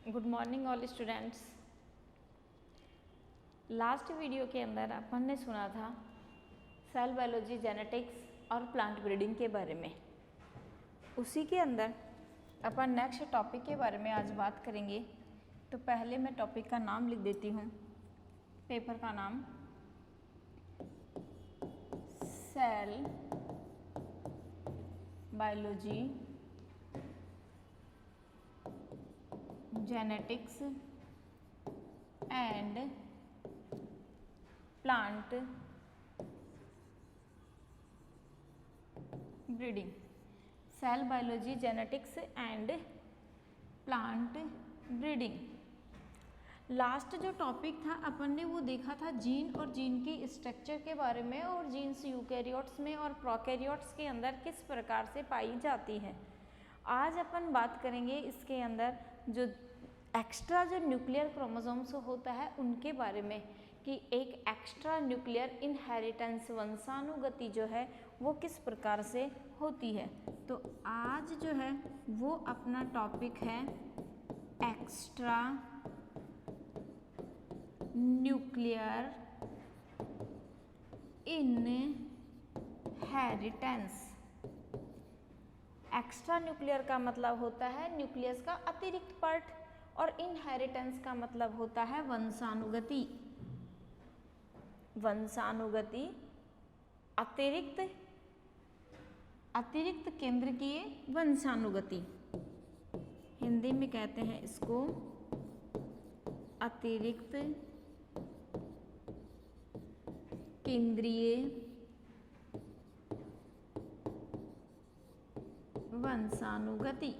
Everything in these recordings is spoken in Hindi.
Good morning all students. Last video के अंदर अपन ने सुना था सेल बायोलॉजी, जेनेटिक्स और प्लांट ब्रीडिंग के बारे में। उसी के अंदर अपन नेक्स्ट टॉपिक के बारे में आज बात करेंगे। तो पहले मैं टॉपिक का नाम लिख देती हूँ, पेपर का नाम cell biology, genetics and plant breeding. Cell biology, genetics and plant breeding. Last जो टॉपिक था अपन ने वो देखा था जीन और जीन के स्ट्रक्चर के बारे में, और जीन्स यूकैरियोट्स में और प्रोकैरियोट्स के अंदर किस प्रकार से पाई जाती है। आज अपन बात करेंगे इसके अंदर जो एक्स्ट्रा जो न्यूक्लियर क्रोमोसोम्स होता है उनके बारे में, कि एक एक्स्ट्रा न्यूक्लियर इनहेरिटेंस वंशानुगति जो है वो किस प्रकार से होती है। तो आज जो है वो अपना टॉपिक है extra nuclear inheritance. Extra nuclear का मतलब होता है न्यूक्लियस का अतिरिक्त पार्ट, और इनहेरिटेंस का मतलब होता है वंशानुगति। वंशानुगति अतिरिक्त केंद्रकीय वंशानुगति, हिंदी में कहते हैं इसको अतिरिक्त केंद्रीय वंशानुगति।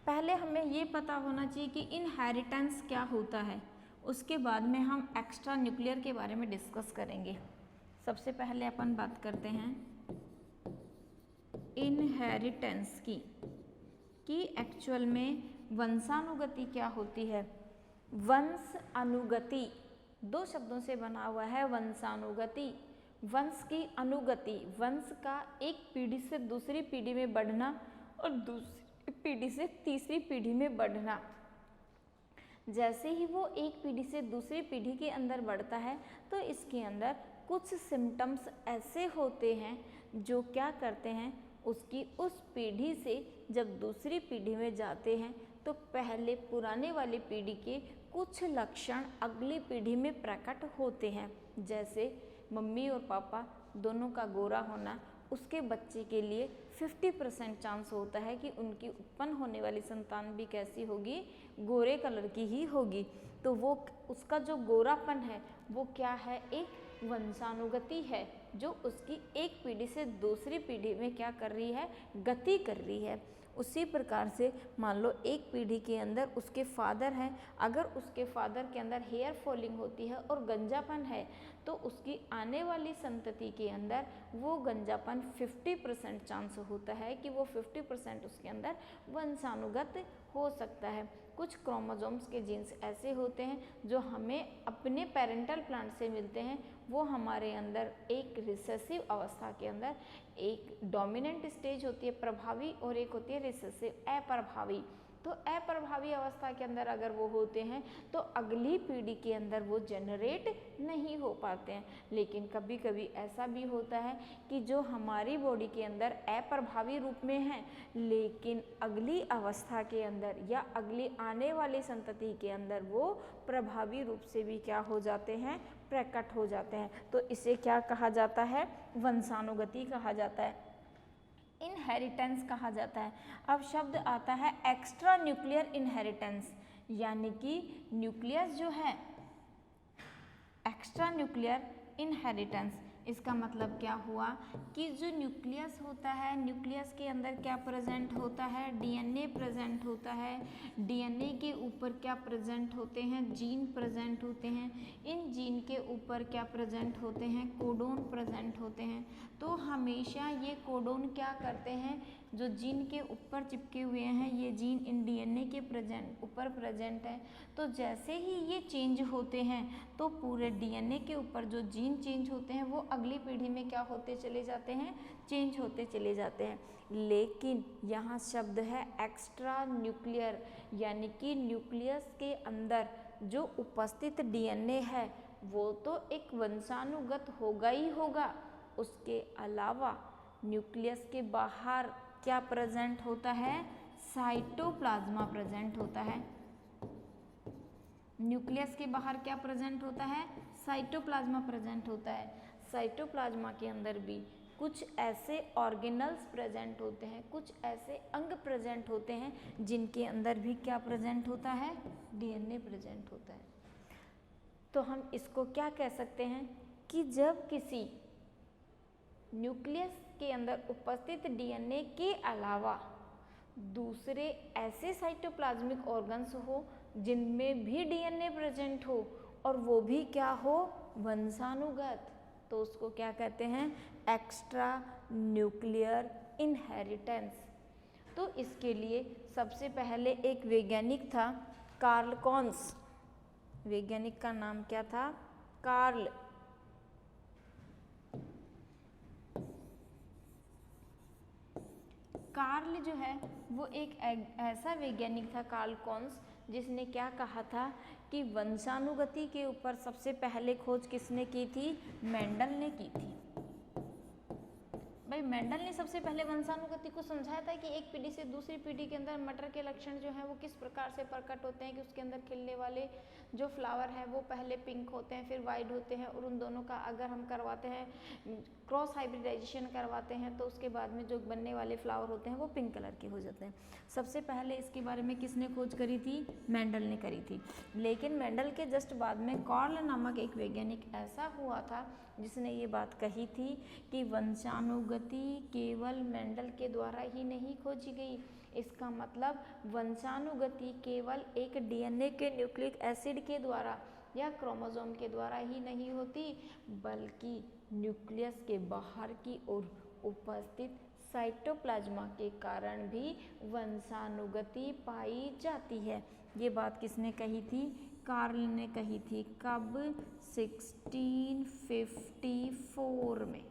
पहले हमें ये पता होना चाहिए कि इनहेरिटेंस क्या होता है, उसके बाद में हम एक्स्ट्रा न्यूक्लियर के बारे में डिस्कस करेंगे। सबसे पहले अपन बात करते हैं इनहेरिटेंस की एक्चुअल में वंशानुगति क्या होती है। वंश अनुगति दो शब्दों से बना हुआ है। वंशानुगति, वंश की अनुगति, वंश का एक पीढ़ी से दूसरी पीढ़ी में बढ़ना और दूसरी पीढ़ी से तीसरी पीढ़ी में बढ़ना। जैसे ही वो एक पीढ़ी से दूसरी पीढ़ी के अंदर बढ़ता है तो इसके अंदर कुछ सिम्टम्स ऐसे होते हैं जो क्या करते हैं, उसकी उस पीढ़ी से जब दूसरी पीढ़ी में जाते हैं तो पहले पुराने वाली पीढ़ी के कुछ लक्षण अगली पीढ़ी में प्रकट होते हैं। जैसे मम्मी और पापा दोनों का गोरा होना, उसके बच्चे के लिए 50% चांस होता है कि उनकी उत्पन्न होने वाली संतान भी कैसी होगी, गोरे कलर की ही होगी। तो वो उसका जो गोरापन है वो क्या है, एक वंशानुगति है जो उसकी एक पीढ़ी से दूसरी पीढ़ी में क्या कर रही है, गति कर रही है। उसी प्रकार से मान लो एक पीढ़ी के अंदर उसके फादर हैं, अगर उसके फादर के अंदर हेयर फॉलिंग होती है और गंजापन है तो उसकी आने वाली संतति के अंदर वो गंजापन 50% चांस होता है कि वो 50% उसके अंदर वंशानुगत हो सकता है। कुछ क्रोमोसोम्स के जीन्स ऐसे होते हैं जो हमें अपने पेरेंटल प्लांट से मिलते हैं, वो हमारे अंदर एक रिसेसिव अवस्था के अंदर एक डोमिनेंट स्टेज होती है प्रभावी और एक होती है रिसेसिव अप्रभावी। तो अप्रभावी अवस्था के अंदर अगर वो होते हैं तो अगली पीढ़ी के अंदर वो जनरेट नहीं हो पाते हैं। लेकिन कभी कभी ऐसा भी होता है कि जो हमारी बॉडी के अंदर अप्रभावी रूप में है लेकिन अगली अवस्था के अंदर या अगली आने वाली संतति के अंदर वो प्रभावी रूप से भी क्या हो जाते हैं, प्रकट हो जाते हैं। तो इसे क्या कहा जाता है, वंशानुगति कहा जाता है, इनहेरिटेंस कहा जाता है। अब शब्द आता है एक्स्ट्रा न्यूक्लियर इनहेरिटेंस, यानी कि न्यूक्लियस जो है एक्स्ट्रा न्यूक्लियर इनहेरिटेंस, इसका मतलब क्या हुआ कि जो न्यूक्लियस होता है, न्यूक्लियस के अंदर क्या प्रेजेंट होता है, डीएनए प्रेजेंट होता है। डीएनए के ऊपर क्या प्रेजेंट होते हैं, जीन प्रेजेंट होते हैं। इन जीन के ऊपर क्या प्रेजेंट होते हैं, कोडोन प्रेजेंट होते हैं। तो हमेशा ये कोडोन क्या करते हैं, जो जीन के ऊपर चिपके हुए हैं, ये जीन इन डीएनए के ऊपर प्रेजेंट है। तो जैसे ही ये चेंज होते हैं तो पूरे डीएनए के ऊपर जो जीन चेंज होते हैं वो अगली पीढ़ी में क्या होते चले जाते हैं, चेंज होते चले जाते हैं। लेकिन यहाँ शब्द है एक्स्ट्रा न्यूक्लियर, यानी कि न्यूक्लियस के अंदर जो उपस्थित डीएनए है वो तो एक वंशानुगत होगा ही होगा, उसके अलावा न्यूक्लियस के बाहर क्या प्रेजेंट होता है, साइटोप्लाज्मा प्रेजेंट होता है। न्यूक्लियस के बाहर क्या प्रेजेंट होता है, साइटोप्लाज्मा प्रेजेंट होता है। साइटोप्लाज्मा के अंदर भी कुछ ऐसे ऑर्गेनल्स प्रेजेंट होते हैं, कुछ ऐसे अंग प्रेजेंट होते हैं जिनके अंदर भी क्या प्रेजेंट होता है, डीएनए प्रेजेंट होता है। तो हम इसको क्या कह सकते हैं कि जब किसी न्यूक्लियस के अंदर उपस्थित डीएनए के अलावा दूसरे ऐसे साइटोप्लाज्मिक ऑर्गन्स हो जिनमें भी डीएनए प्रेजेंट हो और वो भी क्या हो, वंशानुगत, तो उसको क्या कहते हैं, एक्स्ट्रा न्यूक्लियर इनहेरिटेंस। तो इसके लिए सबसे पहले एक वैज्ञानिक था कार्ल कॉन्स, वैज्ञानिक का नाम क्या था, कार्ल जो है वो एक ऐसा वैज्ञानिक था कार्ल कॉन्स, जिसने क्या कहा था कि वंशानुगति के ऊपर सबसे पहले खोज किसने की थी, मेंडल ने की थी। भाई मेंडल ने सबसे पहले वंशानुगति को समझाया था कि एक पीढ़ी से दूसरी पीढ़ी के अंदर मटर के लक्षण जो है वो किस प्रकार से प्रकट होते हैं, कि उसके अंदर खिलने वाले जो फ्लावर है वो पहले पिंक होते हैं, फिर वाइट होते हैं, और उन दोनों का अगर हम करवाते हैं क्रॉस हाइब्रिडाइजेशन करवाते हैं तो उसके बाद में जो बनने वाले फ्लावर होते हैं वो पिंक कलर के हो जाते हैं। सबसे पहले इसके बारे में किसने खोज करी थी, मेंडल ने करी थी। लेकिन मेंडल के जस्ट बाद में कार्ल नामक एक वैज्ञानिक ऐसा हुआ था जिसने ये बात कही थी कि वंशानुगति केवल मेंडल के द्वारा ही नहीं खोजी गई। इसका मतलब वंशानुगति केवल एक डीएनए के न्यूक्लिक एसिड के द्वारा या क्रोमोसोम के द्वारा ही नहीं होती, बल्कि न्यूक्लियस के बाहर की ओर उपस्थित साइटोप्लाज्मा के कारण भी वंशानुगति पाई जाती है। ये बात किसने कही थी, कार्ल ने कही थी। कब, 1654 में।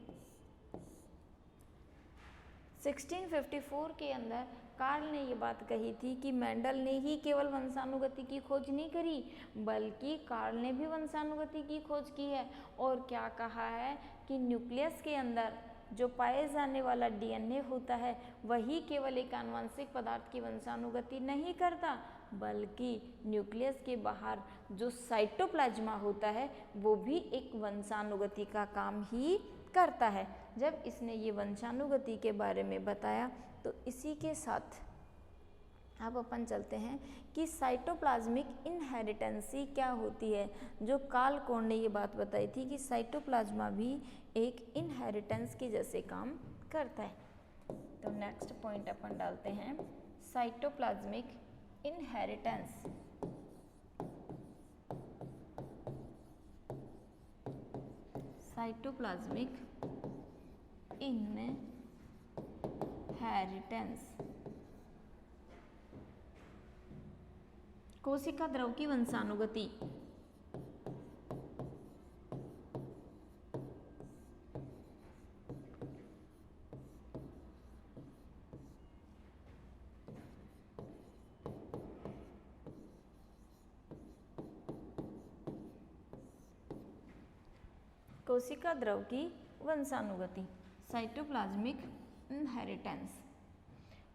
1654 के अंदर कार्ल ने ये बात कही थी कि मेंडल ने ही केवल वंशानुगति की खोज नहीं करी, बल्कि कार्ल ने भी वंशानुगति की खोज की है। और क्या कहा है कि न्यूक्लियस के अंदर जो पाए जाने वाला डीएनए होता है वही केवल एक आनुवंशिक पदार्थ की वंशानुगति नहीं करता, बल्कि न्यूक्लियस के बाहर जो साइटोप्लाज्मा होता है वो भी एक वंशानुगति का काम ही करता है। जब इसने ये वंशानुगति के बारे में बताया तो इसी के साथ अब अपन चलते हैं कि साइटोप्लाज्मिक इनहेरिटेंसी क्या होती है। जो कार्ल कॉन्स ने ये बात बताई थी कि साइटोप्लाज्मा भी एक इनहेरिटेंस के जैसे काम करता है। तो नेक्स्ट पॉइंट अपन डालते हैं साइटोप्लाज्मिक इनहेरिटेंस। साइटोप्लाज्मिक इनहेरिटेंस कोशिका द्रव की वंशानुगति। कोशिका द्रव की वंशानुगति, साइटोप्लाज्मिक इनहेरिटेंस।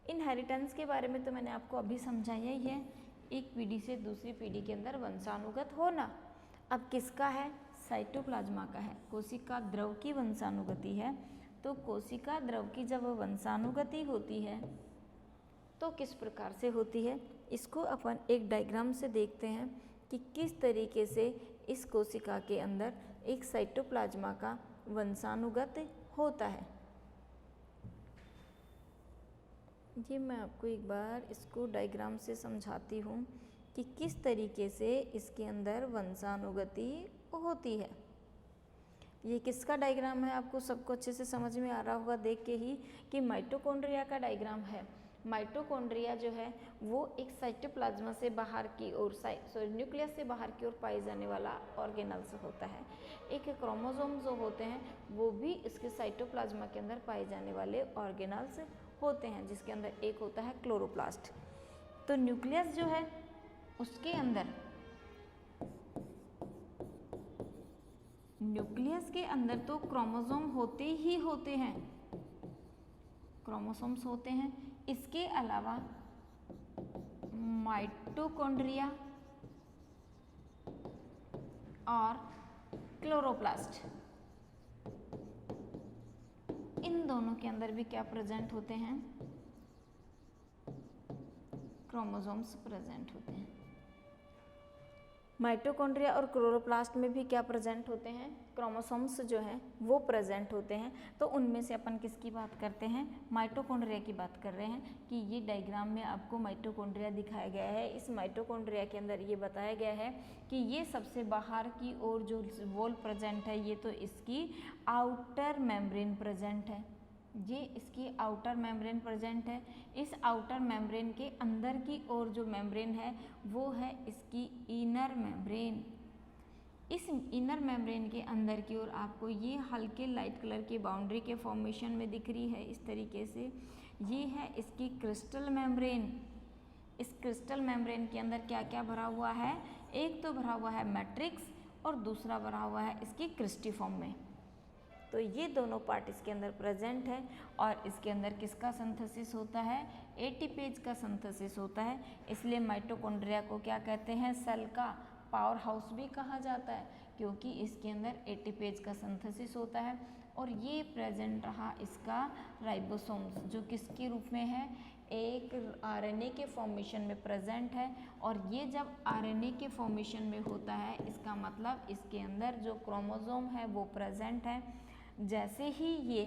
इनहेरिटेंस के बारे में तो मैंने आपको अभी समझाया ही है, एक पीढ़ी से दूसरी पीढ़ी के अंदर वंशानुगत होना। अब किसका है, साइटोप्लाज्मा का है। कोशिका द्रव की वंशानुगति है, तो कोशिका द्रव की जब वंशानुगति होती है तो किस प्रकार से होती है, इसको अपन एक डायग्राम से देखते हैं कि किस तरीके से इस कोशिका के अंदर एक साइटोप्लाज्मा का वंशानुगत होता है। ये मैं आपको एक बार इसको डायग्राम से समझाती हूँ कि किस तरीके से इसके अंदर वंशानुगति होती है। ये किसका डायग्राम है, आपको सबको अच्छे से समझ में आ रहा होगा देख के ही कि माइटोकॉन्ड्रिया का डायग्राम है। माइटोकॉन्ड्रिया जो है वो एक साइटोप्लाज्मा से बाहर की ओर न्यूक्लियस से बाहर की ओर पाए जाने वाला ऑर्गेनल्स होता है। एक क्रोमोसोम जो होते हैं वो भी इसके साइटोप्लाज्मा के अंदर पाए जाने वाले ऑर्गेनल्स होते हैं, जिसके अंदर एक होता है क्लोरोप्लास्ट। तो न्यूक्लियस जो है उसके अंदर, न्यूक्लियस के अंदर तो क्रोमोसोम होते ही होते हैं, क्रोमोसोम्स होते हैं। इसके अलावा माइटोकॉन्ड्रिया और क्लोरोप्लास्ट, इन दोनों के अंदर भी क्या प्रेजेंट होते हैं, क्रोमोसोम्स प्रेजेंट होते हैं। माइटोकॉन्ड्रिया और क्लोरोप्लास्ट में भी क्या प्रेजेंट होते हैं, क्रोमोसोम्स जो हैं वो प्रेजेंट होते हैं। तो उनमें से अपन किसकी बात करते हैं, माइटोकॉन्ड्रिया की बात कर रहे हैं कि ये डायग्राम में आपको माइटोकॉन्ड्रिया दिखाया गया है। इस माइटोकॉन्ड्रिया के अंदर ये बताया गया है कि ये सबसे बाहर की ओर जो वॉल प्रेजेंट है ये तो इसकी आउटर मेम्ब्रेन प्रेजेंट है, ये इसकी आउटर मेम्ब्रेन प्रेजेंट है। इस आउटर मेम्ब्रेन के अंदर की ओर जो मेम्ब्रेन है वो है इसकी इनर मेम्ब्रेन। इस इनर मेम्ब्रेन के अंदर की ओर आपको ये हल्के लाइट कलर की बाउंड्री के फॉर्मेशन में दिख रही है इस तरीके से, ये है इसकी क्रिस्टल मेम्ब्रेन। इस क्रिस्टल मेम्ब्रेन के अंदर क्या क्या भरा हुआ है, एक तो भरा हुआ है मैट्रिक्स और दूसरा भरा हुआ है इसकी क्रिस्टीफॉर्म में। तो ये दोनों पार्ट इसके अंदर प्रेजेंट है और इसके अंदर किसका सिंथेसिस होता है, एटीपेज का सिंथेसिस होता है। इसलिए माइटोकॉन्ड्रिया को क्या कहते हैं, सेल का पावर हाउस भी कहा जाता है, क्योंकि इसके अंदर एटीपेज का सिंथेसिस होता है। और ये प्रेजेंट रहा इसका राइबोसोम्स, जो किसके रूप में है, एक आरएनए के फॉर्मेशन में प्रेजेंट है। और ये जब आरएनए के फॉर्मेशन में होता है इसका मतलब इसके अंदर जो क्रोमोसोम है वो प्रेजेंट है। जैसे ही ये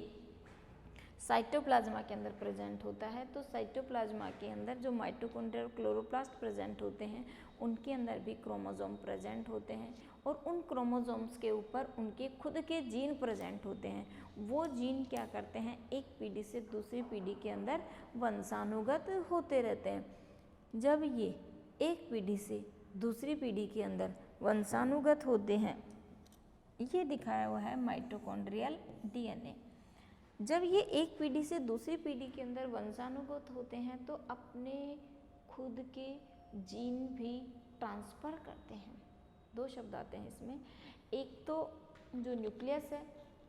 साइटोप्लाज्मा के अंदर प्रेजेंट होता है तो साइटोप्लाज्मा के अंदर जो माइटोकॉन्ड्रिया और क्लोरोप्लास्ट प्रेजेंट होते हैं उनके अंदर भी क्रोमोसोम प्रेजेंट होते हैं और उन क्रोमोसोम्स के ऊपर उनके खुद के जीन प्रेजेंट होते हैं। वो जीन क्या करते हैं, एक पीढ़ी से दूसरी पीढ़ी के अंदर वंशानुगत होते रहते हैं। जब ये एक पीढ़ी से दूसरी पीढ़ी के अंदर वंशानुगत होते हैं, ये दिखाया हुआ है माइटोकॉन्ड्रियल डीएनए। जब ये एक पीढ़ी से दूसरी पीढ़ी के अंदर वंशानुगत होते हैं तो अपने खुद के जीन भी ट्रांसफ़र करते हैं। दो शब्द आते हैं इसमें, एक तो जो न्यूक्लियस है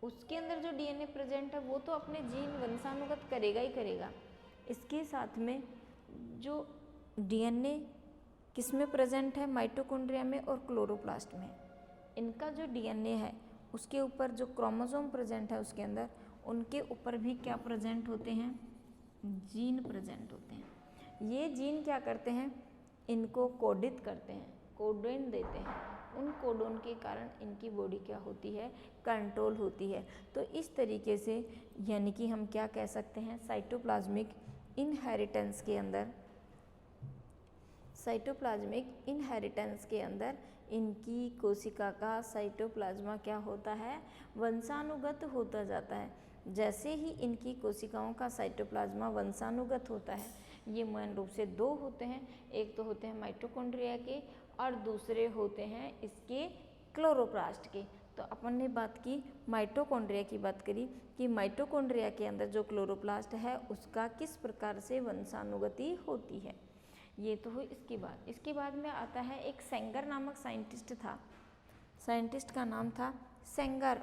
उसके अंदर जो डीएनए प्रेजेंट है वो तो अपने जीन वंशानुगत करेगा ही करेगा, इसके साथ में जो डीएनए किस में प्रेजेंट है, माइटोकॉन्ड्रिया में और क्लोरोप्लास्ट में, इनका जो डीएनए है उसके ऊपर जो क्रोमोसोम प्रेजेंट है उसके अंदर उनके ऊपर भी क्या प्रेजेंट होते हैं, जीन प्रेजेंट होते हैं। ये जीन क्या करते हैं, इनको कोडित करते हैं, कोडोन देते हैं। उन कोडोन के कारण इनकी बॉडी क्या होती है, कंट्रोल होती है। तो इस तरीके से यानी कि हम क्या कह सकते हैं, साइटोप्लाज्मिक इनहेरिटेंस के अंदर, साइटोप्लाज्मिक इनहेरिटेंस के अंदर इनकी कोशिका का साइटोप्लाज्मा क्या होता है, वंशानुगत होता जाता है। जैसे ही इनकी कोशिकाओं का साइटोप्लाज्मा वंशानुगत होता है, ये मूल रूप से दो होते हैं, एक तो होते हैं माइटोकॉन्ड्रिया के और दूसरे होते हैं इसके क्लोरोप्लास्ट के। तो अपन ने बात की माइटोकॉन्ड्रिया की, बात करी कि माइटोकॉन्ड्रिया के अंदर जो क्लोरोप्लास्ट है उसका किस प्रकार से वंशानुगति होती है। ये तो हुई इसकी बात। इसके बाद में आता है एक सेंगर नामक साइंटिस्ट था, साइंटिस्ट का नाम था सेंगर।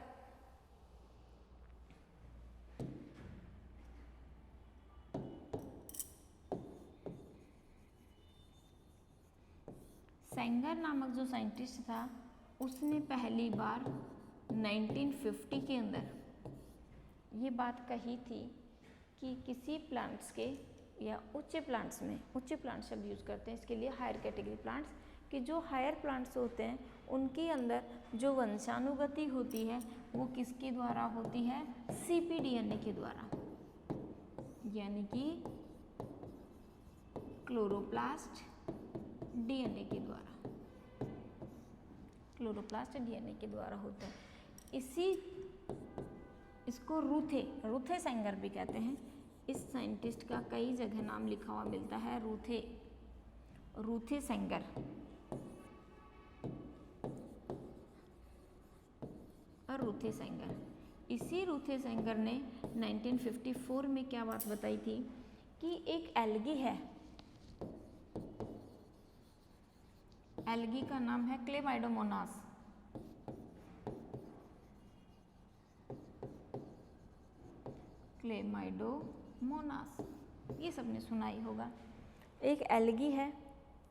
सेंगर नामक जो साइंटिस्ट था उसने पहली बार 1950 के अंदर ये बात कही थी कि किसी प्लांट्स के या उच्च प्लांट्स में, उच्च प्लांट शब्द यूज़ करते हैं इसके लिए, हायर कैटेगरी प्लांट्स, कि जो हायर प्लांट्स होते हैं उनके अंदर जो वंशानुगति होती है वो किसके द्वारा होती है, सीपीडीएनए के द्वारा, यानी कि क्लोरोप्लास्ट डीएनए के द्वारा, क्लोरोप्लास्ट डीएनए के द्वारा होता है। इसको रूथे सेंगर भी कहते हैं। इस साइंटिस्ट का कई जगह नाम लिखा हुआ मिलता है, रूथे सेंगर। और रूथे सेंगर, इसी रूथे सेंगर ने 1954 में क्या बात बताई थी कि एक एल्गी है, एल्गी का नाम है क्लेमाइडोमोनास। क्लेमाइडोमोनास, ये सबने सुना ही होगा। एक एल्गी है,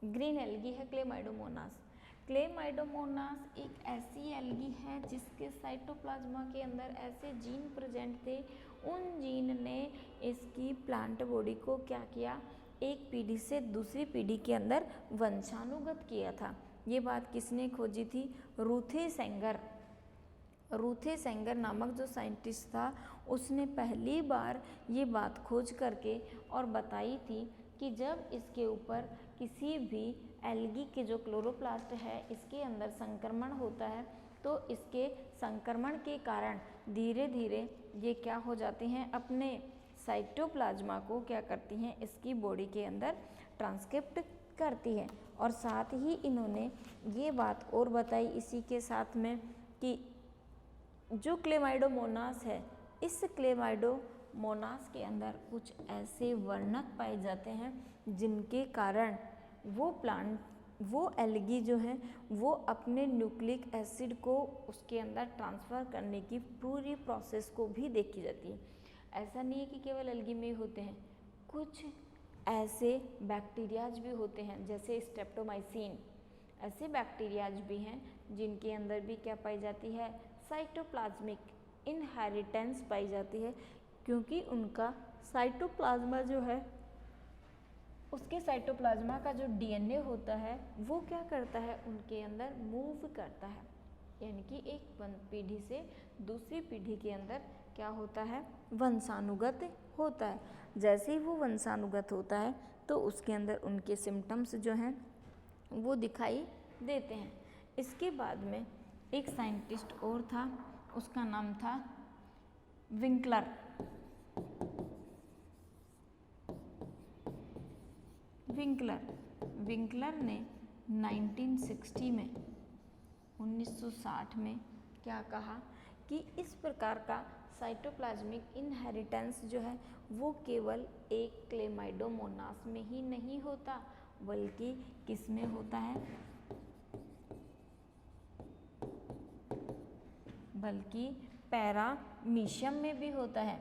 ग्रीन एल्गी है क्लेमाइडोमोनास। क्लेमाइडोमोनास एक ऐसी एल्गी है जिसके साइटोप्लाज्मा के अंदर ऐसे जीन प्रेजेंट थे, उन जीन ने इसकी प्लांट बॉडी को क्या किया, एक पीढ़ी से दूसरी पीढ़ी के अंदर वंशानुगत किया था। ये बात किसने खोजी थी? रूथे सेंगर। रूथे सेंगर नामक जो साइंटिस्ट था उसने पहली बार ये बात खोज करके और बताई थी कि जब इसके ऊपर किसी भी एल्गी के जो क्लोरोप्लास्ट है इसके अंदर संक्रमण होता है तो इसके संक्रमण के कारण धीरे धीरे ये क्या हो जाते हैं, अपने साइटोप्लाज्मा को क्या करती हैं, इसकी बॉडी के अंदर ट्रांसक्रिप्ट करती है। और साथ ही इन्होंने ये बात और बताई इसी के साथ में कि जो क्लेमाइडोमोनास है, इस क्लेमाइडोमोनास के अंदर कुछ ऐसे वर्णक पाए जाते हैं जिनके कारण वो एल्गी जो है वो अपने न्यूक्लिक एसिड को उसके अंदर ट्रांसफ़र करने की पूरी प्रोसेस को भी देखी जाती है। ऐसा नहीं है कि केवल एल्गी में ही होते हैं, कुछ ऐसे बैक्टीरियाज भी होते हैं जैसे स्ट्रेप्टोमाइसिन, ऐसे बैक्टीरियाज भी हैं जिनके अंदर भी क्या पाई जाती है, साइटोप्लाज्मिक इनहेरिटेंस पाई जाती है, क्योंकि उनका साइटोप्लाज्मा जो है उसके साइटोप्लाज्मा का जो डीएनए होता है वो क्या करता है, उनके अंदर मूव करता है, यानी कि एक पीढ़ी से दूसरी पीढ़ी के अंदर क्या होता है, वंशानुगत होता है। जैसे ही वो वंशानुगत होता है तो उसके अंदर उनके सिम्टम्स जो हैं वो दिखाई देते हैं। इसके बाद में एक साइंटिस्ट और था, उसका नाम था विंकलर। विंकलर ने 1960 में 1960 में क्या कहा कि इस प्रकार का साइटोप्लाज्मिक इनहेरिटेंस जो है वो केवल एक क्लेमाइडोमोनास में ही नहीं होता बल्कि किस में होता है, बल्कि पैरामीशियम में भी होता है,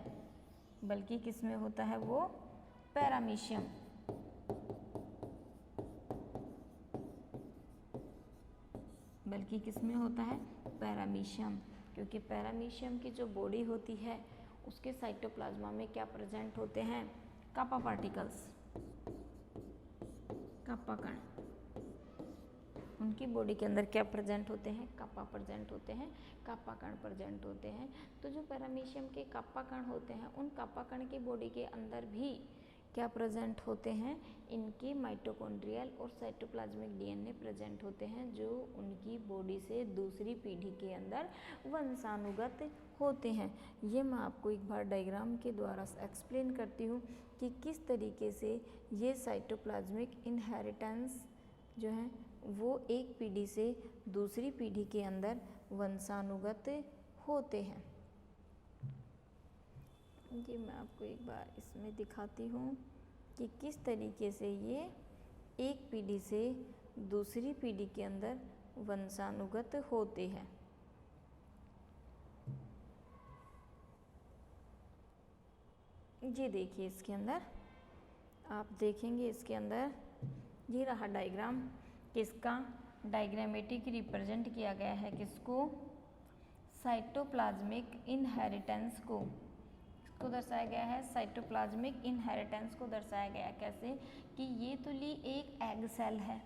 बल्कि किस में होता है, वो पैरामीशियम। बल्कि किस में होता है, पैरामीशियम, क्योंकि पैरामीशियम की जो बॉडी होती है उसके साइटोप्लाज्मा में क्या प्रेजेंट होते हैं, कापा पार्टिकल्स, कापा कण। उनकी बॉडी के अंदर क्या प्रेजेंट होते हैं, कापा प्रेजेंट होते हैं, कापा कण प्रेजेंट होते हैं। तो जो पैरामीशियम के कापा कण होते हैं उन कापा कण की बॉडी के अंदर भी क्या प्रेजेंट होते हैं, इनकी माइटोकॉन्ड्रियल और साइटोप्लाज्मिक डीएनए प्रेजेंट होते हैं जो उनकी बॉडी से दूसरी पीढ़ी के अंदर वंशानुगत होते हैं। ये मैं आपको एक बार डायग्राम के द्वारा एक्सप्लेन करती हूँ कि किस तरीके से ये साइटोप्लाज्मिक इनहेरिटेंस जो है वो एक पीढ़ी से दूसरी पीढ़ी के अंदर वंशानुगत होते हैं। ये मैं आपको एक बार इसमें दिखाती हूँ कि किस तरीके से ये एक पीढ़ी से दूसरी पीढ़ी के अंदर वंशानुगत होते हैं। ये देखिए, इसके अंदर आप देखेंगे, इसके अंदर ये रहा डायग्राम, किसका डायग्रामेटिक रिप्रेजेंट किया गया है, किसको, साइटोप्लाज्मिक इनहेरिटेंस को दर्शाया गया है। साइटोप्लाज्मिक इनहेरिटेंस को दर्शाया गया कैसे कि ये तो ली एक एग सेल है,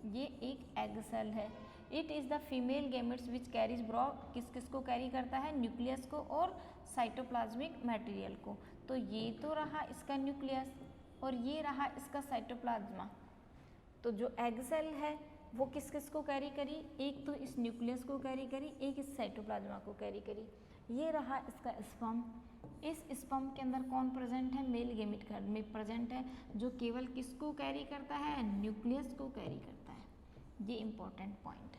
ये एक एग सेल है। It is the female gametes which carries किस को कैरी करता है, न्यूक्लियस को और साइटोप्लाज्मिक मटेरियल को। तो ये तो रहा इसका न्यूक्लियस और ये रहा इसका साइटोप्लाज्मा। तो जो एग सेल है वो किस किस को कैरी करी, एक तो इस न्यूक्लियस को कैरी करी, एक इस साइटोप्लाज्मा को कैरी करी। ये रहा इसका स्पर्म। इस स्पर्म के अंदर कौन प्रेजेंट है, मेल गैमेट में प्रेजेंट है, जो केवल किसको कैरी करता है, न्यूक्लियस को कैरी करता है। ये इंपॉर्टेंट पॉइंट है।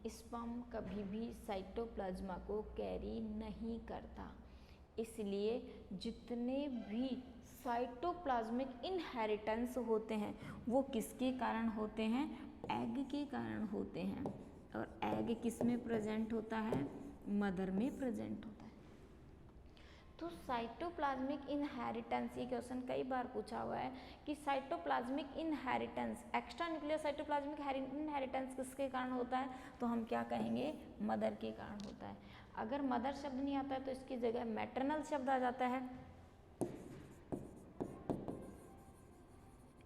स्पर्म कभी भी साइटोप्लाज्मा को कैरी नहीं करता, इसलिए जितने भी साइटोप्लाज्मिक इनहेरिटेंस होते हैं वो किसके कारण होते हैं, एग के कारण होते हैं। और एग किस में प्रेजेंट होता है, मदर में प्रेजेंट होता है। तो साइटोप्लाज्मिक इनहेरिटेंस, ये क्वेश्चन कई बार पूछा हुआ है कि cytoplasmic inheritance, extra nuclear cytoplasmic inheritance किसके कारण होता है, तो हम क्या कहेंगे, मदर के कारण होता है। अगर मदर शब्द नहीं आता है तो इसकी जगह मैटरनल शब्द आ जाता है,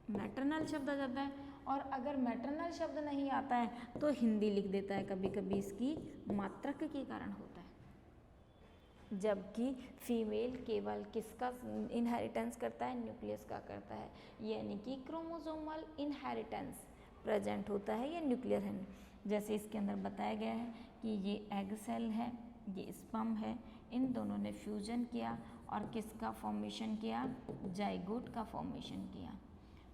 मैटरनल शब्द आ जाता है। और अगर मैटरनल शब्द नहीं आता है तो हिंदी लिख देता है कभी कभी, इसकी मात्रक के कारण होता है। जबकि फीमेल केवल किसका इनहेरिटेंस करता है, न्यूक्लियस का करता है, यानी कि क्रोमोसोमल इनहेरिटेंस प्रेजेंट होता है या न्यूक्लियर है। जैसे इसके अंदर बताया गया है कि ये एग सेल है, ये स्पर्म है, इन दोनों ने फ्यूजन किया और किसका फॉर्मेशन किया, जाइगोट का फॉर्मेशन किया।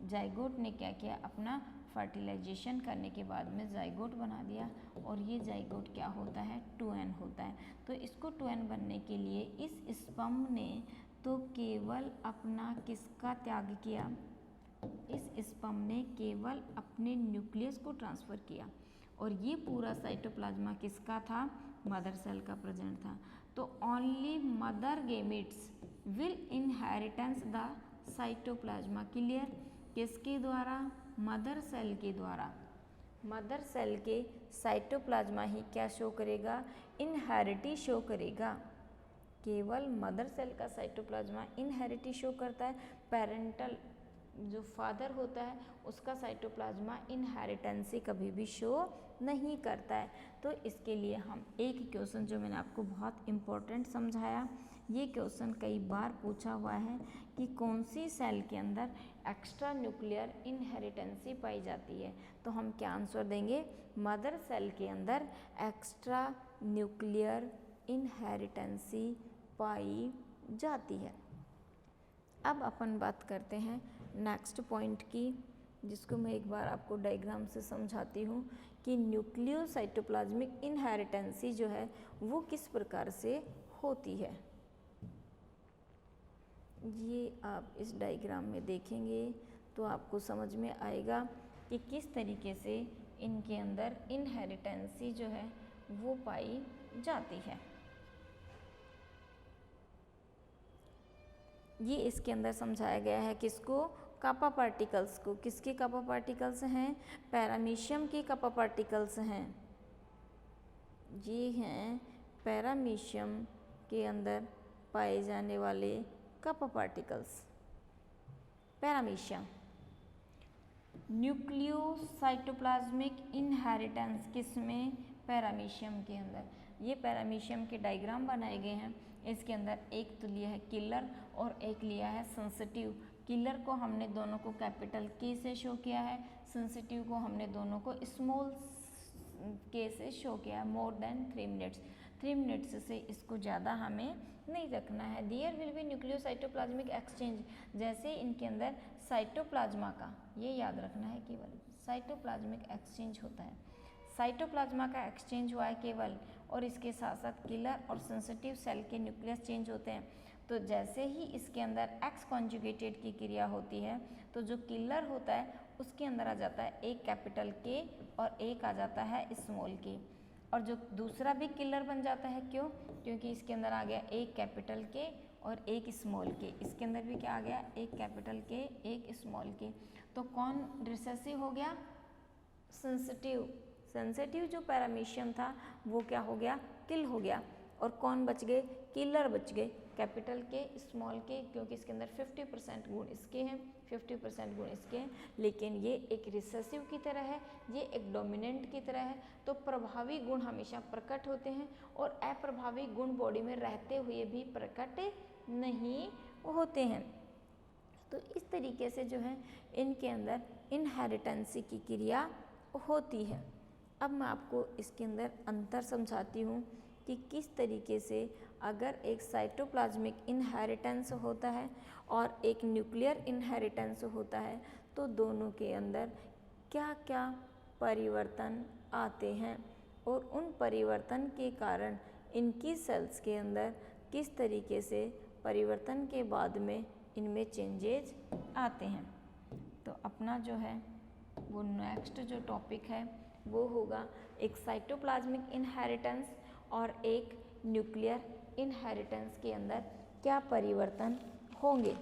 जाइगोट ने क्या किया, अपना फर्टिलाइजेशन करने के बाद में जाइगोट बना दिया, और ये जाइगोट क्या होता है, 2n होता है। तो इसको 2n बनने के लिए इस स्पर्म ने तो केवल अपना किसका त्याग किया, इस स्पर्म ने केवल अपने न्यूक्लियस को ट्रांसफ़र किया, और ये पूरा साइटोप्लाज्मा किसका था, मदर सेल का प्रेजेंट था। तो only mother gametes will inheritance the cytoplasm, clear, किसके द्वारा, मदर सेल के द्वारा। मदर सेल के साइटोप्लाज्मा ही क्या शो करेगा, इनहेरिटी शो करेगा। केवल मदर सेल का साइटोप्लाज्मा इनहेरिटी शो करता है, पेरेंटल जो फादर होता है उसका साइटोप्लाज्मा इनहेरिटेंसी कभी भी शो नहीं करता है। तो इसके लिए हम एक क्वेश्चन जो मैंने आपको बहुत इम्पोर्टेंट समझाया, ये क्वेश्चन कई बार पूछा हुआ है कि कौन सी सेल के अंदर एक्स्ट्रा न्यूक्लियर इनहेरिटेंसी पाई जाती है, तो हम क्या आंसर देंगे, मदर सेल के अंदर एक्स्ट्रा न्यूक्लियर इनहेरिटेंसी पाई जाती है। अब अपन बात करते हैं नेक्स्ट पॉइंट की, जिसको मैं एक बार आपको डायग्राम से समझाती हूँ कि न्यूक्लियोसाइटोप्लाज्मिक इनहेरिटेंसी जो है वो किस प्रकार से होती है। ये आप इस डायग्राम में देखेंगे तो आपको समझ में आएगा कि किस तरीके से इनके अंदर इनहेरिटेंसी जो है वो पाई जाती है। ये इसके अंदर समझाया गया है किसको, कापा पार्टिकल्स को। किसके कापा पार्टिकल्स हैं, पैरामीशियम के कापा पार्टिकल्स हैं। ये हैं पैरामीशियम के अंदर पाए जाने वाले कापा पार्टिकल्स, पैरामीशियम। न्यूक्लियोसाइटोप्लाज्मिक इनहेरिटेंस किसमें, पैरामीशियम के अंदर। ये पैरामीशियम के डायग्राम बनाए गए हैं। इसके अंदर एक तो लिया है किलर और एक लिया है सेंसिटिव। किलर को हमने दोनों को कैपिटल के से शो किया है, सेंसिटिव को हमने दोनों को स्मॉल के से शो किया है। मोर देन 3 मिनट्स, 3 मिनट्स से इसको ज़्यादा हमें नहीं रखना है। There will be nucleocytoplasmic exchange, जैसे इनके अंदर साइटोप्लाज्मा का, ये याद रखना है, केवल साइटोप्लाज्मिक एक्सचेंज होता है। साइटोप्लाज्मा का एक्सचेंज हुआ है केवल, और इसके साथ साथ किलर और सेंसिटिव सेल के न्यूक्लियस चेंज होते हैं। तो जैसे ही इसके अंदर एक्स कॉन्जुगेटेड की क्रिया होती है तो जो किलर होता है उसके अंदर आ जाता है एक कैपिटल के और एक आ जाता है स्मॉल के, और जो दूसरा भी किलर बन जाता है, क्यों, क्योंकि इसके अंदर आ गया एक कैपिटल के और एक स्मॉल के। इसके अंदर भी क्या आ गया, एक कैपिटल के एक स्मॉल के। तो कौन रिसेसिव हो गया, सेंसिटिव। सेंसिटिव जो पैरामीशियम था वो क्या हो गया, किल हो गया। और कौन बच गए, किलर बच गए, कैपिटल के स्मॉल के, क्योंकि इसके अंदर 50% गुण इसके हैं, 50% गुण इसके हैं। लेकिन ये एक रिसेसिव की तरह है, ये एक डोमिनेंट की तरह है। तो प्रभावी गुण हमेशा प्रकट होते हैं और अप्रभावी गुण बॉडी में रहते हुए भी प्रकट नहीं होते हैं। तो इस तरीके से जो है इनके अंदर इनहेरिटेंस की क्रिया होती है। अब मैं आपको इसके अंदर अंतर समझाती हूँ कि किस तरीके से अगर एक साइटोप्लाज्मिक इनहेरिटेंस होता है और एक न्यूक्लियर इनहेरिटेंस होता है तो दोनों के अंदर क्या क्या परिवर्तन आते हैं और उन परिवर्तन के कारण इनकी सेल्स के अंदर किस तरीके से परिवर्तन के बाद में इनमें चेंजेज आते हैं। तो अपना जो है वो नेक्स्ट जो टॉपिक है वो होगा एक साइटोप्लाज्मिक इनहेरिटेंस और एक न्यूक्लियर इनहेरिटेंस के अंदर क्या परिवर्तन होंगे।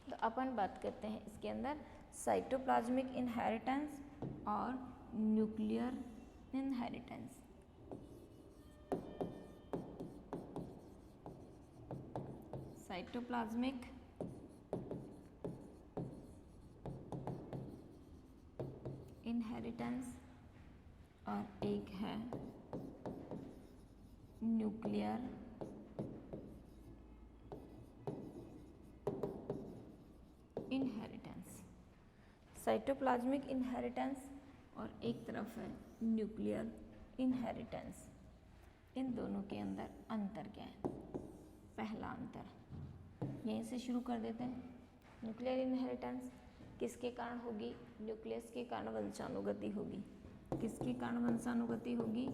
तो अपन बात करते हैं इसके अंदर साइटोप्लाज्मिक इनहेरिटेंस और न्यूक्लियर इनहेरिटेंस। साइटोप्लाज्मिक इनहेरिटेंस और एक है न्यूक्लियर इनहेरिटेंस। साइटोप्लाज्मिक इनहेरिटेंस और एक तरफ है न्यूक्लियर इनहेरिटेंस। इन दोनों के अंदर अंतर क्या है? पहला अंतर यहीं से शुरू कर देते हैं। न्यूक्लियर इनहेरिटेंस किसके कारण होगी? न्यूक्लियस के कारण वंशानुगति होगी। किसके कारण वंशानुगति होगी?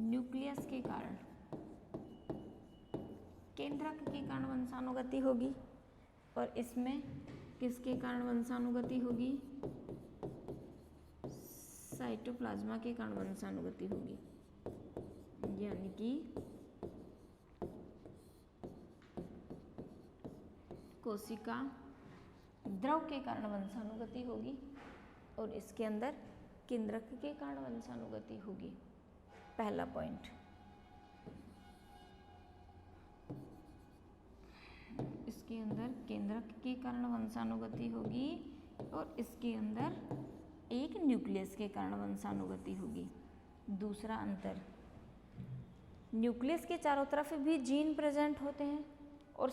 न्यूक्लियस के कारण। केंद्रक के कारण वंशानुगति होगी। और इसमें किसके कारण वंशानुगति होगी? साइटोप्लाज्मा के कारण वंशानुगति होगी, यानी कि कोशिका द्रव के कारण वंशानुगति होगी और इसके अंदर केंद्रक के कारण वंशानुगति होगी। पहला पॉइंट। इसके अंदर केंद्रक के कारण वंशानुगति होगी और इसके अंदर एक न्यूक्लियस के कारण वंशानुगति होगी। दूसरा अंतर, न्यूक्लियस के चारों तरफ भी जीन प्रेजेंट होते हैं और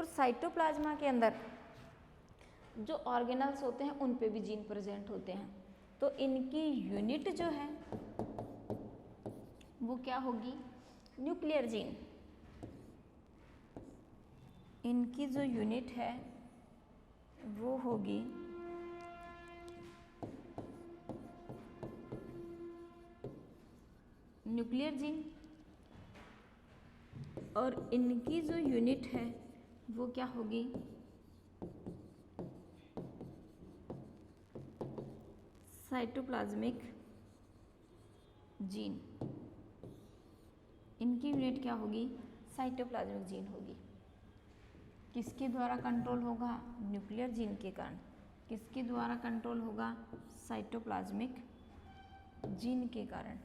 साइटोप्लाज्मा के अंदर जो ऑर्गेनल्स होते हैं उन पे भी जीन प्रेजेंट होते हैं। तो इनकी यूनिट जो है वो क्या होगी? Nuclear gene. इनकी जो यूनिट है वो होगी न्यूक्लियर जीन और इनकी जो यूनिट है वो क्या होगी? Cytoplasmic gene. इनकी यूनिट क्या होगी? साइटोप्लाज्मिक जीन होगी। किसके द्वारा कंट्रोल होगा? न्यूक्लियर जीन के कारण। किसके द्वारा कंट्रोल होगा? साइटोप्लाज्मिक जीन के कारण।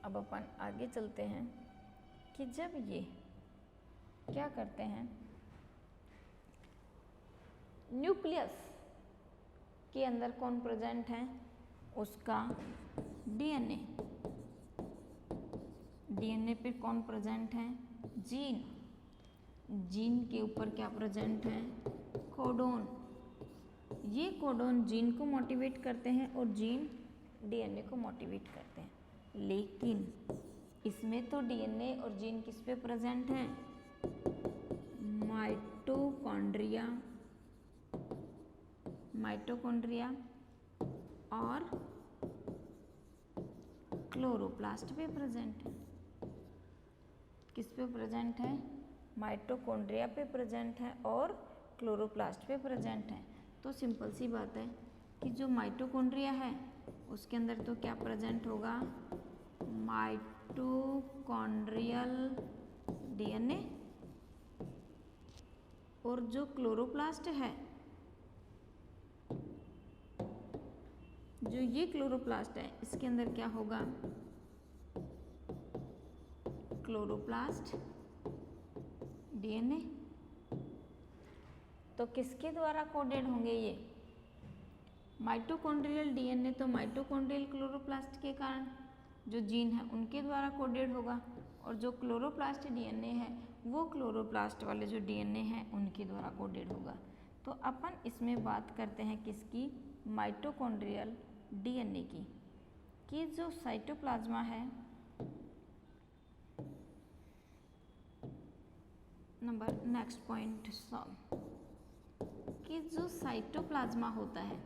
अब अपन आगे चलते हैं कि जब ये क्या करते हैं, न्यूक्लियस के अंदर कौन प्रेजेंट है? उसका डीएनए। डीएनए पे कौन प्रेजेंट है? जीन। जीन के ऊपर क्या प्रेजेंट है? कोडोन। ये कोडोन जीन को मोटिवेट करते हैं और जीन डीएनए को मोटिवेट करते हैं। लेकिन इसमें तो डीएनए और जीन किस पे प्रेजेंट है? माइटोकॉन्ड्रिया और क्लोरोप्लास्ट पे प्रेजेंट है। किस पे प्रेजेंट है? माइटोकॉन्ड्रिया पे प्रेजेंट है और क्लोरोप्लास्ट पे प्रेजेंट है। तो सिंपल सी बात है कि जो माइटोकॉन्ड्रिया है उसके अंदर तो क्या प्रेजेंट होगा? Mitochondrial DNA. और जो क्लोरोप्लास्ट है, जो ये क्लोरोप्लास्ट है इसके अंदर क्या होगा? Chloroplast DNA. तो किसके द्वारा कोडेड होंगे ये? माइटोकॉन्ड्रियल डीएनए तो माइटोकॉन्ड्रियल क्लोरोप्लास्ट के कारण जो जीन है उनके द्वारा कोडेड होगा और जो क्लोरोप्लास्ट डीएनए है वो क्लोरोप्लास्ट वाले जो डीएनए हैं उनके द्वारा कोडेड होगा। तो अपन इसमें बात करते हैं किसकी, माइटोकॉन्ड्रियल डीएनए की, कि जो साइटोप्लाज्मा है, नंबर नेक्स्ट पॉइंट सॉल्व, कि जो साइटोप्लाज्मा होता है